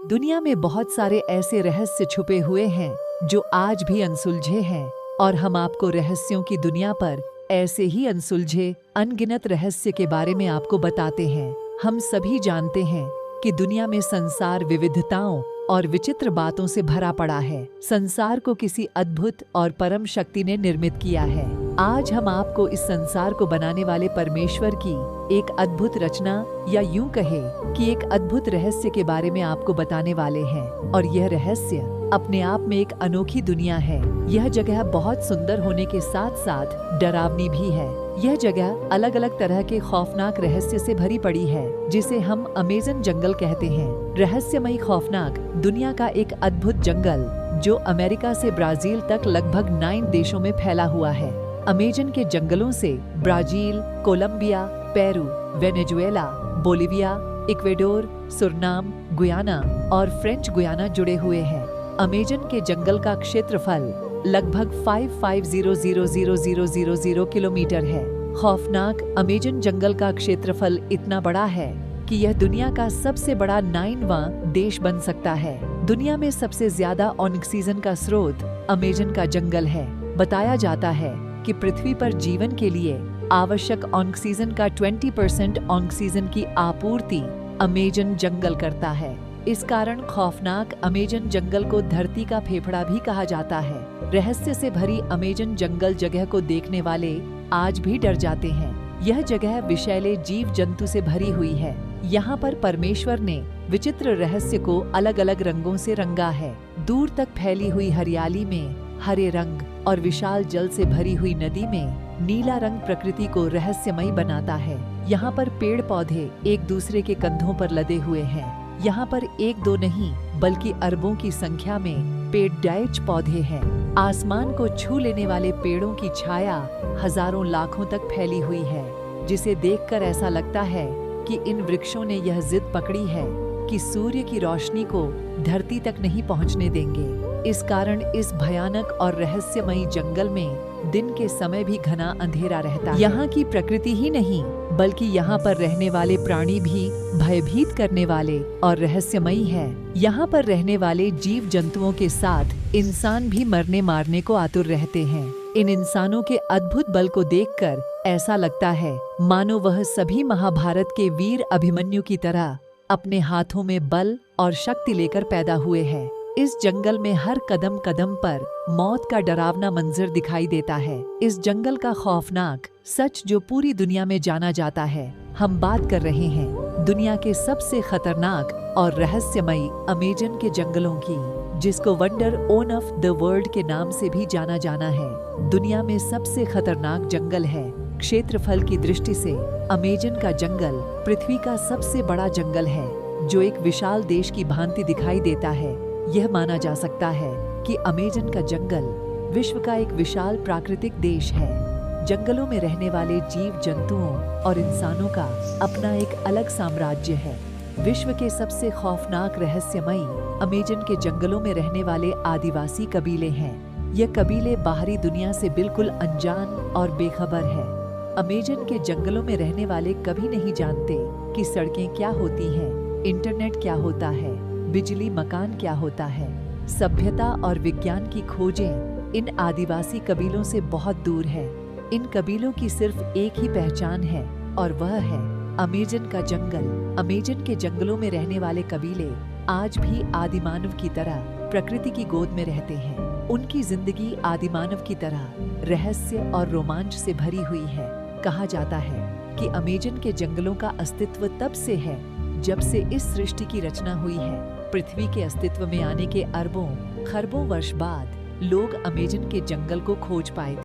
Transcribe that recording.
दुनिया में बहुत सारे ऐसे रहस्य छुपे हुए हैं जो आज भी अनसुलझे हैं और हम आपको रहस्यों की दुनिया पर ऐसे ही अनसुलझे अनगिनत रहस्य के बारे में आपको बताते हैं। हम सभी जानते हैं कि दुनिया में संसार विविधताओं और विचित्र बातों से भरा पड़ा है। संसार को किसी अद्भुत और परम शक्ति ने निर्मित किया है। आज हम आपको इस संसार को बनाने वाले परमेश्वर की एक अद्भुत रचना या यूं कहे कि एक अद्भुत रहस्य के बारे में आपको बताने वाले हैं। और यह रहस्य अपने आप में एक अनोखी दुनिया है। यह जगह बहुत सुंदर होने के साथ साथ डरावनी भी है। यह जगह अलग अलग तरह के खौफनाक रहस्य से भरी पड़ी है, जिसे हम अमेज़न जंगल कहते हैं। रहस्यमयी खौफनाक दुनिया का एक अद्भुत जंगल जो अमेरिका से ब्राजील तक लगभग 9 देशों में फैला हुआ है। अमेज़न के जंगलों से Brazil, Colombia, Peru, Venezuela, Bolivia, Ecuador, Suriname, Guyana और फ्रेंच गुयाना जुड़े हुए हैं। अमेज़न के जंगल का क्षेत्रफल लगभग 5500,000 किलोमीटर है। खौफनाक अमेज़न जंगल का क्षेत्रफल इतना बड़ा है कि यह दुनिया का सबसे बड़ा 9वां देश बन सकता है। दुनिया में सबसे ज्यादा ऑक्सीजन का स्रोत अमेज़न का जंगल है। बताया जाता है कि पृथ्वी पर जीवन के लिए आवश्यक ऑक्सीजन का 20% ऑक्सीजन की आपूर्ति अमेज़न जंगल करता है। इस कारण खौफनाक अमेज़न जंगल को धरती का फेफड़ा भी कहा जाता है। रहस्य से भरी अमेज़न जंगल जगह को देखने वाले आज भी डर जाते हैं। यह जगह विषैले जीव जंतु से भरी हुई है। यहाँ पर परमेश्वर ने विचित्र रहस्य को अलग अलग रंगों से रंगा है। दूर तक फैली हुई हरियाली में हरे रंग और विशाल जल से भरी हुई नदी में नीला रंग प्रकृति को रहस्यमयी बनाता है। यहाँ पर पेड़ पौधे एक दूसरे के कंधों पर लदे हुए हैं। यहाँ पर एक दो नहीं बल्कि अरबों की संख्या में पेड़ पौधे हैं। आसमान को छू लेने वाले पेड़ों की छाया हजारों लाखों तक फैली हुई है, जिसे देखकर ऐसा लगता है कि इन वृक्षों ने यह जिद पकड़ी है कि सूर्य की रोशनी को धरती तक नहीं पहुंचने देंगे। इस कारण इस भयानक और रहस्यमयी जंगल में दिन के समय भी घना अंधेरा रहता है। यहाँ की प्रकृति ही नहीं बल्कि यहाँ पर रहने वाले प्राणी भी भयभीत करने वाले और रहस्यमयी है। यहाँ पर रहने वाले जीव जंतुओं के साथ इंसान भी मरने मारने को आतुर रहते हैं। इन इंसानों के अद्भुत बल को देखकर ऐसा लगता है मानो वह सभी महाभारत के वीर अभिमन्यु की तरह अपने हाथों में बल और शक्ति लेकर पैदा हुए हैं। इस जंगल में हर कदम कदम पर मौत का डरावना मंजर दिखाई देता है। इस जंगल का खौफनाक सच जो पूरी दुनिया में जाना जाता है। हम बात कर रहे हैं दुनिया के सबसे खतरनाक और रहस्यमयी अमेज़न के जंगलों की, जिसको wonder own of the world के नाम से भी जाना जाना है। दुनिया में सबसे खतरनाक जंगल है। क्षेत्रफल की दृष्टि से अमेज़न का जंगल पृथ्वी का सबसे बड़ा जंगल है, जो एक विशाल देश की भांति दिखाई देता है। यह माना जा सकता है कि अमेज़न का जंगल विश्व का एक विशाल प्राकृतिक देश है। जंगलों में रहने वाले जीव जंतुओं और इंसानों का अपना एक अलग साम्राज्य है। विश्व के सबसे खौफनाक रहस्यमयी अमेज़न के जंगलों में रहने वाले आदिवासी कबीले हैं। यह कबीले बाहरी दुनिया से बिल्कुल अनजान और बेखबर है। अमेज़न के जंगलों में रहने वाले कभी नहीं जानते कि सड़कें क्या होती हैं, इंटरनेट क्या होता है, बिजली मकान क्या होता है। सभ्यता और विज्ञान की खोजें इन आदिवासी कबीलों से बहुत दूर है। इन कबीलों की सिर्फ एक ही पहचान है और वह है अमेज़न का जंगल। अमेज़न के जंगलों में रहने वाले कबीले आज भी आदिमानव की तरह प्रकृति की गोद में रहते हैं। उनकी जिंदगी आदिमानव की तरह रहस्य और रोमांच से भरी हुई है। कहा जाता है कि अमेज़न के जंगलों का अस्तित्व तब से है जब से इस सृष्टि की रचना हुई है। पृथ्वी के अस्तित्व में आने के अरबों खरबों वर्ष बाद लोग अमेज़न के जंगल को खोज पाए।